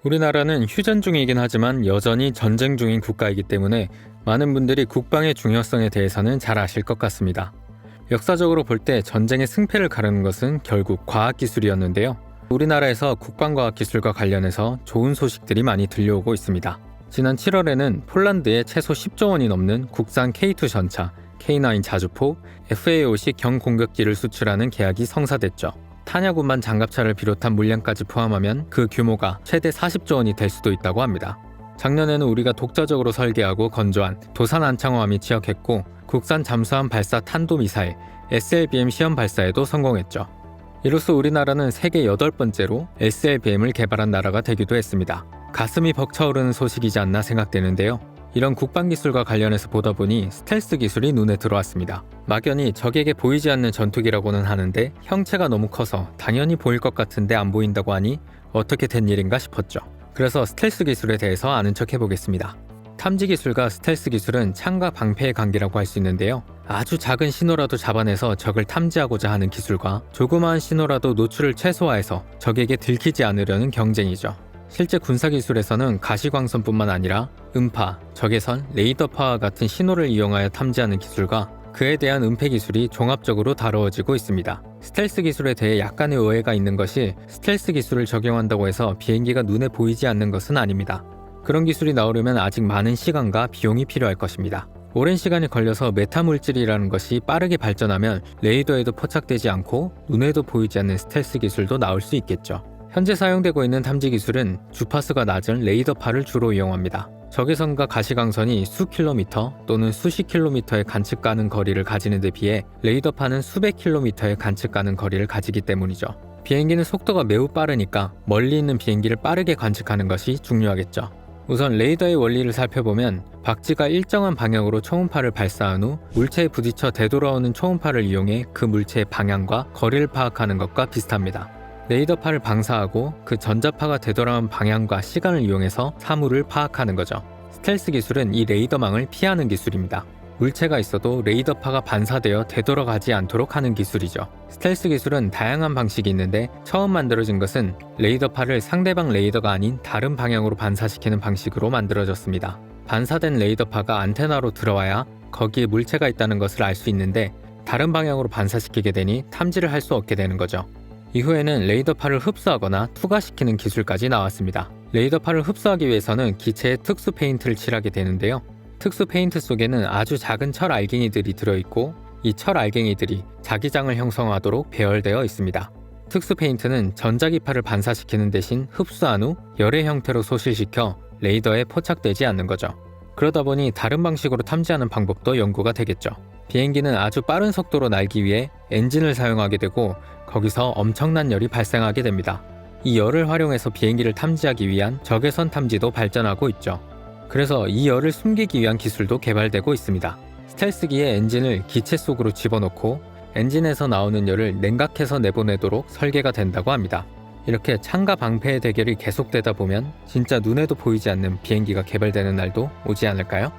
우리나라는 휴전 중이긴 하지만 여전히 전쟁 중인 국가이기 때문에 많은 분들이 국방의 중요성에 대해서는 잘 아실 것 같습니다. 역사적으로 볼 때 전쟁의 승패를 가르는 것은 결국 과학기술이었는데요. 우리나라에서 국방과학기술과 관련해서 좋은 소식들이 많이 들려오고 있습니다. 지난 7월에는 폴란드에 최소 10조 원이 넘는 국산 K2 전차, K9 자주포, FA-50 경공격기를 수출하는 계약이 성사됐죠. 탄약 운반 장갑차를 비롯한 물량까지 포함하면 그 규모가 최대 40조 원이 될 수도 있다고 합니다. 작년에는 우리가 독자적으로 설계하고 건조한 도산 안창호함이 취역했고 국산 잠수함 발사 탄도미사일 SLBM 시험 발사에도 성공했죠. 이로써 우리나라는 세계 8번째로 SLBM을 개발한 나라가 되기도 했습니다. 가슴이 벅차오르는 소식이지 않나 생각되는데요. 이런 국방기술과 관련해서 보다 보니 스텔스 기술이 눈에 들어왔습니다. 막연히 적에게 보이지 않는 전투기라고는 하는데 형체가 너무 커서 당연히 보일 것 같은데 안 보인다고 하니 어떻게 된 일인가 싶었죠. 그래서 스텔스 기술에 대해서 아는 척 해보겠습니다. 탐지 기술과 스텔스 기술은 창과 방패의 관계라고 할 수 있는데요. 아주 작은 신호라도 잡아내서 적을 탐지하고자 하는 기술과 조그마한 신호라도 노출을 최소화해서 적에게 들키지 않으려는 경쟁이죠. 실제 군사기술에서는 가시광선뿐만 아니라 음파, 적외선, 레이더파와 같은 신호를 이용하여 탐지하는 기술과 그에 대한 은폐 기술이 종합적으로 다루어지고 있습니다. 스텔스 기술에 대해 약간의 오해가 있는 것이 스텔스 기술을 적용한다고 해서 비행기가 눈에 보이지 않는 것은 아닙니다. 그런 기술이 나오려면 아직 많은 시간과 비용이 필요할 것입니다. 오랜 시간이 걸려서 메타물질이라는 것이 빠르게 발전하면 레이더에도 포착되지 않고 눈에도 보이지 않는 스텔스 기술도 나올 수 있겠죠. 현재 사용되고 있는 탐지 기술은 주파수가 낮은 레이더파를 주로 이용합니다. 적외선과 가시광선이 수 킬로미터 또는 수십 킬로미터의 관측 가능 거리를 가지는 데 비해 레이더파는 수백 킬로미터의 관측 가능 거리를 가지기 때문이죠. 비행기는 속도가 매우 빠르니까 멀리 있는 비행기를 빠르게 관측하는 것이 중요하겠죠. 우선 레이더의 원리를 살펴보면 박쥐가 일정한 방향으로 초음파를 발사한 후 물체에 부딪혀 되돌아오는 초음파를 이용해 그 물체의 방향과 거리를 파악하는 것과 비슷합니다. 레이더파를 방사하고 그 전자파가 되돌아온 방향과 시간을 이용해서 사물을 파악하는 거죠. 스텔스 기술은 이 레이더망을 피하는 기술입니다. 물체가 있어도 레이더파가 반사되어 되돌아가지 않도록 하는 기술이죠. 스텔스 기술은 다양한 방식이 있는데 처음 만들어진 것은 레이더파를 상대방 레이더가 아닌 다른 방향으로 반사시키는 방식으로 만들어졌습니다. 반사된 레이더파가 안테나로 들어와야 거기에 물체가 있다는 것을 알 수 있는데 다른 방향으로 반사시키게 되니 탐지를 할 수 없게 되는 거죠. 이후에는 레이더파를 흡수하거나 투과시키는 기술까지 나왔습니다. 레이더파를 흡수하기 위해서는 기체에 특수 페인트를 칠하게 되는데요. 특수 페인트 속에는 아주 작은 철 알갱이들이 들어있고 이 철 알갱이들이 자기장을 형성하도록 배열되어 있습니다. 특수 페인트는 전자기파를 반사시키는 대신 흡수한 후 열의 형태로 소실시켜 레이더에 포착되지 않는 거죠. 그러다 보니 다른 방식으로 탐지하는 방법도 연구가 되겠죠. 비행기는 아주 빠른 속도로 날기 위해 엔진을 사용하게 되고 거기서 엄청난 열이 발생하게 됩니다. 이 열을 활용해서 비행기를 탐지하기 위한 적외선 탐지도 발전하고 있죠. 그래서 이 열을 숨기기 위한 기술도 개발되고 있습니다. 스텔스기의 엔진을 기체 속으로 집어넣고 엔진에서 나오는 열을 냉각해서 내보내도록 설계가 된다고 합니다. 이렇게 창과 방패의 대결이 계속되다 보면 진짜 눈에도 보이지 않는 비행기가 개발되는 날도 오지 않을까요?